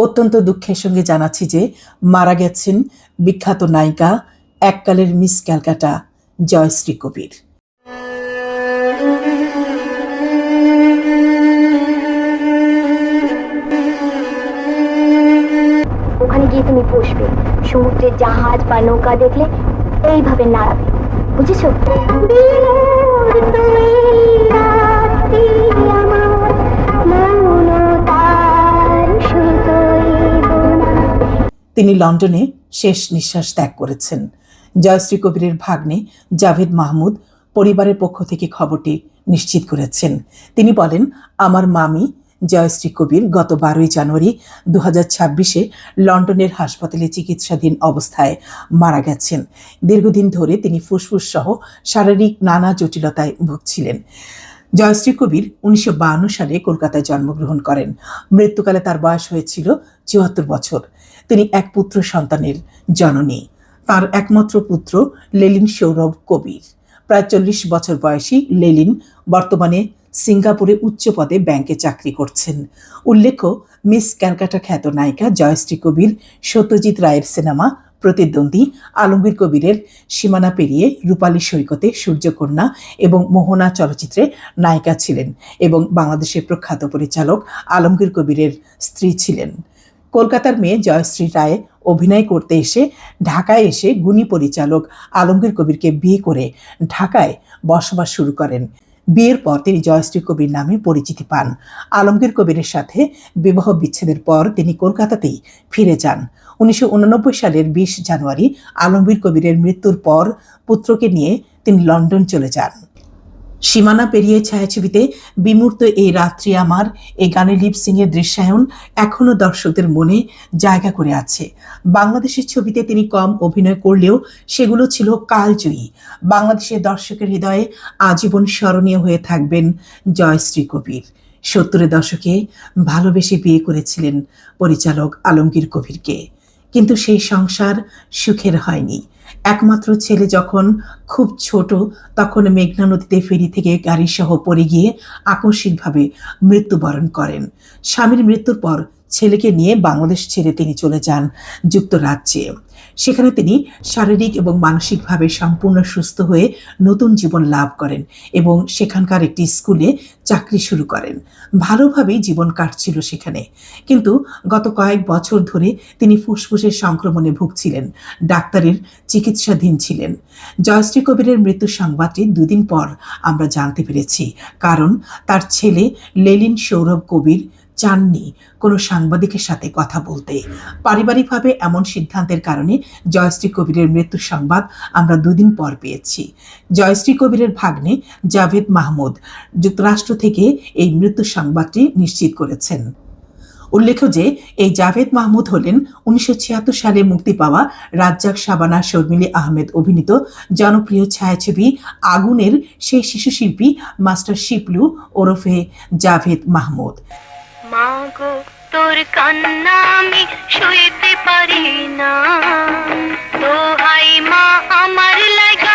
অত্যন্ত দুঃখের সঙ্গে জানাচ্ছি যে মারা গেছেন বিখ্যাত নায়িকা, এককালের মিস ক্যালকাটা জয়শ্রী কবির। ওখানে গিয়ে তুমি বসবে, সমুদ্রের জাহাজ বা নৌকা দেখলে এইভাবে নাড়াবে, বুঝেছো? তিনি লন্ডনে শেষ নিঃশ্বাস ত্যাগ করেছেন। জয়শ্রী কবিরের ভাগ্নে জাভেদ মাহমুদ পরিবারের পক্ষ থেকে খবরটি নিশ্চিত করেছেন। তিনি বলেন, আমার মামি জয়শ্রী কবির গত 12ই জানুয়ারি 2026 লন্ডনের হাসপাতালে চিকিৎসাধীন অবস্থায় মারা গেছেন। দীর্ঘদিন ধরে তিনি ফুসফুস সহ শারীরিক নানা জটিলতায় ভুগছিলেন। জয়শ্রী কবির 1952 সালে কলকাতায় জন্মগ্রহণ করেন। মৃত্যুকালে তার বয়স হয়েছিল 74 বছর। তিনি এক পুত্র সন্তানের জননী। তার একমাত্র পুত্র লেলিন সৌরভ কবির। প্রায় 40 বছর বয়সী লেলিন বর্তমানে সিঙ্গাপুরে উচ্চ পদে ব্যাংকে চাকরি করছেন। উল্লেখ্য, মিস ক্যালকাটা খ্যাত নায়িকা জয়শ্রী কবির সত্যজিৎ রায়ের সিনেমা প্রতিদ্বন্দ্বী আলমগীর কবিরের সীমানা পেরিয়ে, রূপালী সৈকতে, সূর্যকন্যা এবং মোহনা চলচ্চিত্রে নায়িকা ছিলেন এবং বাংলাদেশের প্রখ্যাত পরিচালক আলমগীর কবিরের স্ত্রী ছিলেন। কলকাতার মেয়ে জয়শ্রী রায় অভিনয় করতে এসে ঢাকায় এসে গুণী পরিচালক আলমগীর কবিরকে বিয়ে করে ঢাকায় বসবাস শুরু করেন। বিয়ের পর তিনি জয়শ্রী কবির নামে পরিচিতি পান। আলমগীর কবিরের সাথে বিবাহ বিচ্ছেদের পর তিনি কলকাতাতেই ফিরে যান। 1989 সালের 20 জানুয়ারি আলমগীর কবিরের মৃত্যুর পর পুত্রকে নিয়ে তিনি লন্ডন চলে যান। সীমানা পেরিয়ে ছায়াছবিতে বিমূর্ত এই রাত্রি আমার, এই গানে লিপসিংয়ের দৃশ্যায়ন এখনও দর্শকদের মনে জায়গা করে আছে। বাংলাদেশের ছবিতে তিনি কম অভিনয় করলেও সেগুলো ছিল কালজয়ী। বাংলাদেশের দর্শকের হৃদয়ে আজীবন স্মরণীয় হয়ে থাকবেন জয়শ্রী কবির। 70-এর দশকে ভালোবেসে বিয়ে করেছিলেন পরিচালক আলমগীর কবিরকে, কিন্তু সেই সংসার সুখের হয়নি। একমাত্র ছেলে যখন খুব ছোট, তখন মেঘনা নদীতে ফেরি থেকে গাড়িসহ পড়ে গিয়ে আকস্মিকভাবে মৃত্যুবরণ করেন। স্বামীর মৃত্যুর পর ছেলেকে নিয়ে বাংলাদেশ ছেড়ে তিনি চলে যান যুক্তরাজ্যে। সেখানে তিনি শারীরিক এবং মানসিকভাবে সম্পূর্ণ সুস্থ হয়ে নতুন জীবন লাভ করেন এবং সেখানকার একটি স্কুলে চাকরি শুরু করেন। ভালোভাবেই জীবন কাটছিল সেখানে, কিন্তু গত কয়েক বছর ধরে তিনি ফুসফুসের সংক্রমণে ভুগছিলেন, ডাক্তারের চিকিৎসাধীন ছিলেন। জয়শ্রী কবিরের মৃত্যুর সংবাদটি 2 দিন পর আমরা জানতে পেরেছি, কারণ তার ছেলে লেলিন সৌরভ কবির চাননি কোনো সাংবাদিকের সাথে কথা বলতে। পারিবারিকভাবে এমন সিদ্ধান্তের কারণে জয়শ্রী কবিরের মৃত্যুর সংবাদ আমরা 2 দিন পর পেয়েছি। জয়শ্রী কবিরের ভাগ্নে জাভেদ মাহমুদ যুক্তরাষ্ট্র থেকে এই মৃত্যুর সংবাদটি নিশ্চিত করেছেন। উল্লেখ্য যে এই জাভেদ মাহমুদ হলেন 1976 সালে মুক্তি পাওয়া রাজ্জাক, শাবানা, শর্মিলী আহমেদ অভিনীত জনপ্রিয় ছায়াছবি আগুনের সেই শিশু শিল্পী মাস্টার শিপলু ওরফে জাভেদ মাহমুদ। মাগো তোর কান্না আমি সইতে পারি না, দোহাই মা আমার লাগা।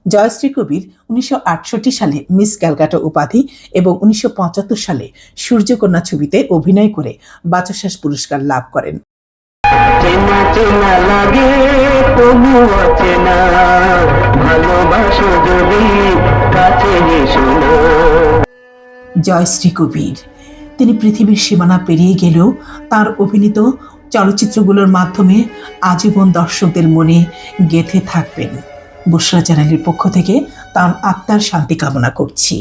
জয়শ্রী কবির 1968 সালে মিস ক্যালকাটা উপাধি এবং 1975 সালে সূর্যকন্যা ছবিতে অভিনয় করে বাচসাস পুরস্কার লাভ করেন। চেনা চেনা লাগে তবু অচেনা, ভালোবাসো যদি কাছে এসো। জয়শ্রী কবির, তিনি পৃথিবীর সীমানা পেরিয়ে গেলেও তার অভিনীত চলচ্চিত্রগুলোর মাধ্যমে আজীবন দর্শকদের মনে গেঁথে থাকবেন। বুশরা চ্যানেলের পক্ষ থেকে তার আত্মার শান্তি কামনা করছি।